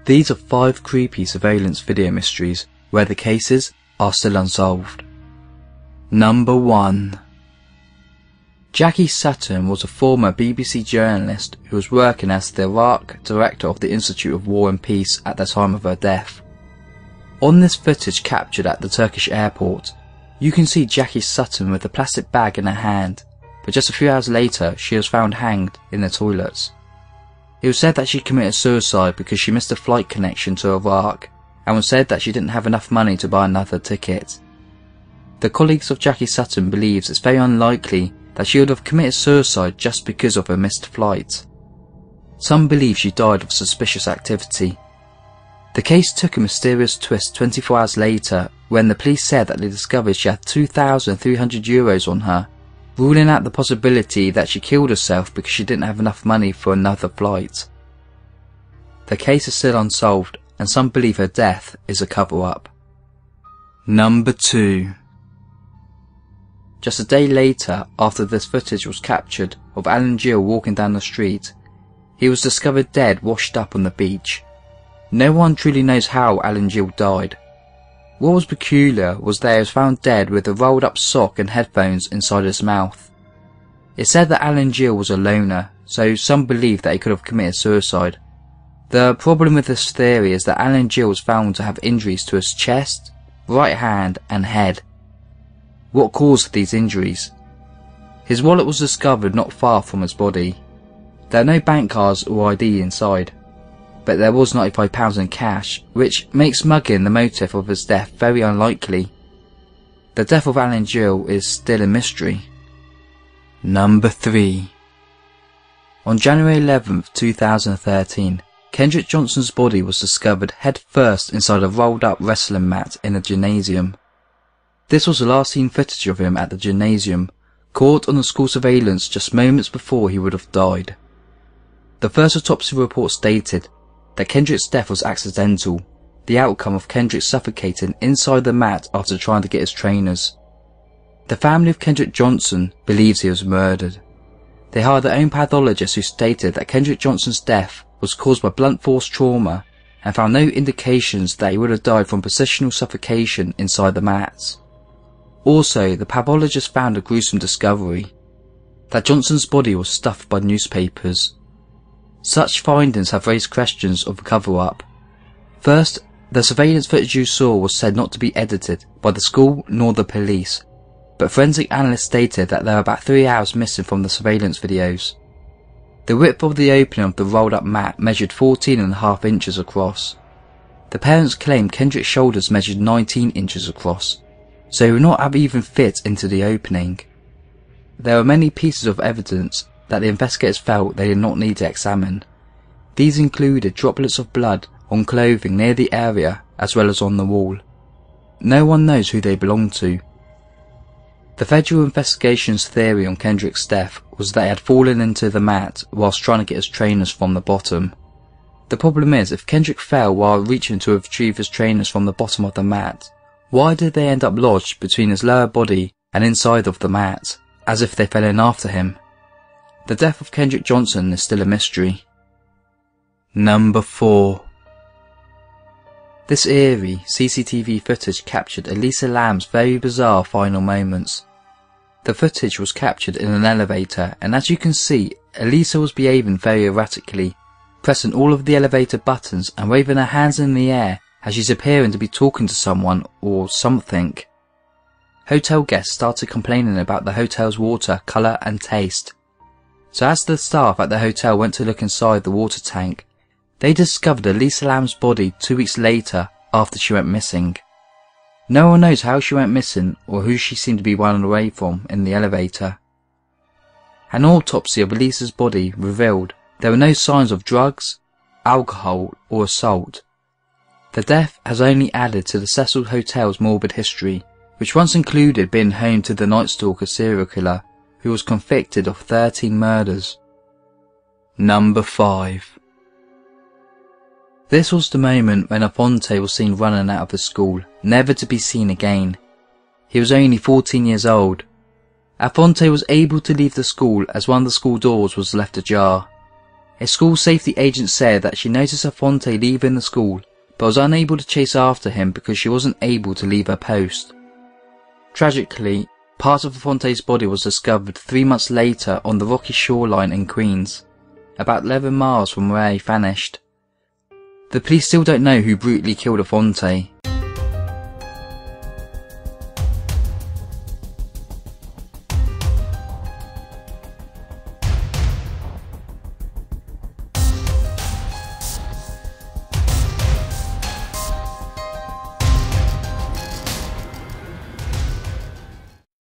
These are 5 creepy surveillance video mysteries where the cases are still unsolved. Number 1. Jackie Sutton was a former BBC journalist who was working as the Iraq director of the Institute of War and Peace at the time of her death. On this footage captured at the Turkish airport, you can see Jackie Sutton with a plastic bag in her hand, but just a few hours later she was found hanged in the toilets. It was said that she committed suicide because she missed a flight connection to Iraq, and was said that she didn't have enough money to buy another ticket. The colleagues of Jackie Sutton believes it's very unlikely that she would have committed suicide just because of her missed flight. Some believe she died of suspicious activity. The case took a mysterious twist 24 hours later when the police said that they discovered she had €2,300 on her, ruling out the possibility that she killed herself because she didn't have enough money for another flight. The case is still unsolved, and some believe her death is a cover-up. Number 2. Just a day later, after this footage was captured of Alan Gill walking down the street, he was discovered dead washed up on the beach. No one truly knows how Alan Gill died. What was peculiar was that he was found dead with a rolled up sock and headphones inside his mouth. It said that Alan Gill was a loner, so some believe that he could have committed suicide. The problem with this theory is that Alan Gill was found to have injuries to his chest, right hand and head. What caused these injuries? His wallet was discovered not far from his body. There are no bank cards or ID inside, but there was £95 in cash, which makes mugging the motive of his death very unlikely. The death of Alan Gill is still a mystery. Number 3. On January 11th, 2013, Kendrick Johnson's body was discovered head first inside a rolled up wrestling mat in a gymnasium. This was the last seen footage of him at the gymnasium, caught on the school surveillance just moments before he would have died. The first autopsy report stated that Kendrick's death was accidental, the outcome of Kendrick suffocating inside the mat after trying to get his trainers. The family of Kendrick Johnson believes he was murdered. They hired their own pathologist who stated that Kendrick Johnson's death was caused by blunt force trauma and found no indications that he would have died from positional suffocation inside the mat. Also, the pathologist found a gruesome discovery, that Johnson's body was stuffed by newspapers. Such findings have raised questions of a cover-up. First, the surveillance footage you saw was said not to be edited by the school nor the police, but forensic analysts stated that there are about 3 hours missing from the surveillance videos. The width of the opening of the rolled up mat measured 14.5 inches across. The parents claim Kendrick's shoulders measured 19 inches across, so he would not have even fit into the opening. There are many pieces of evidence that the investigators felt they did not need to examine. These included droplets of blood on clothing near the area as well as on the wall. No one knows who they belong to. The federal investigation's theory on Kendrick's death was that he had fallen into the mat whilst trying to get his trainers from the bottom. The problem is, if Kendrick fell while reaching to retrieve his trainers from the bottom of the mat, why did they end up lodged between his lower body and inside of the mat, as if they fell in after him? The death of Kendrick Johnson is still a mystery. Number 4. This eerie CCTV footage captured Elisa Lam's very bizarre final moments. The footage was captured in an elevator, and as you can see, Elisa was behaving very erratically, pressing all of the elevator buttons and waving her hands in the air as she's appearing to be talking to someone or something. Hotel guests started complaining about the hotel's water, colour and taste. So as the staff at the hotel went to look inside the water tank, they discovered Elisa Lam's body 2 weeks later after she went missing. No one knows how she went missing or who she seemed to be running away from in the elevator. An autopsy of Elisa's body revealed there were no signs of drugs, alcohol or assault. The death has only added to the Cecil Hotel's morbid history, which once included being home to the Night Stalker serial killer who was convicted of 13 murders. Number 5. This was the moment when Afonte was seen running out of the school, never to be seen again. He was only 14 years old. Afonte was able to leave the school as one of the school doors was left ajar. A school safety agent said that she noticed Afonte leaving the school, but was unable to chase after him because she wasn't able to leave her post. Tragically, part of Afonte's body was discovered 3 months later on the rocky shoreline in Queens, about 11 miles from where he vanished. The police still don't know who brutally killed Afonte.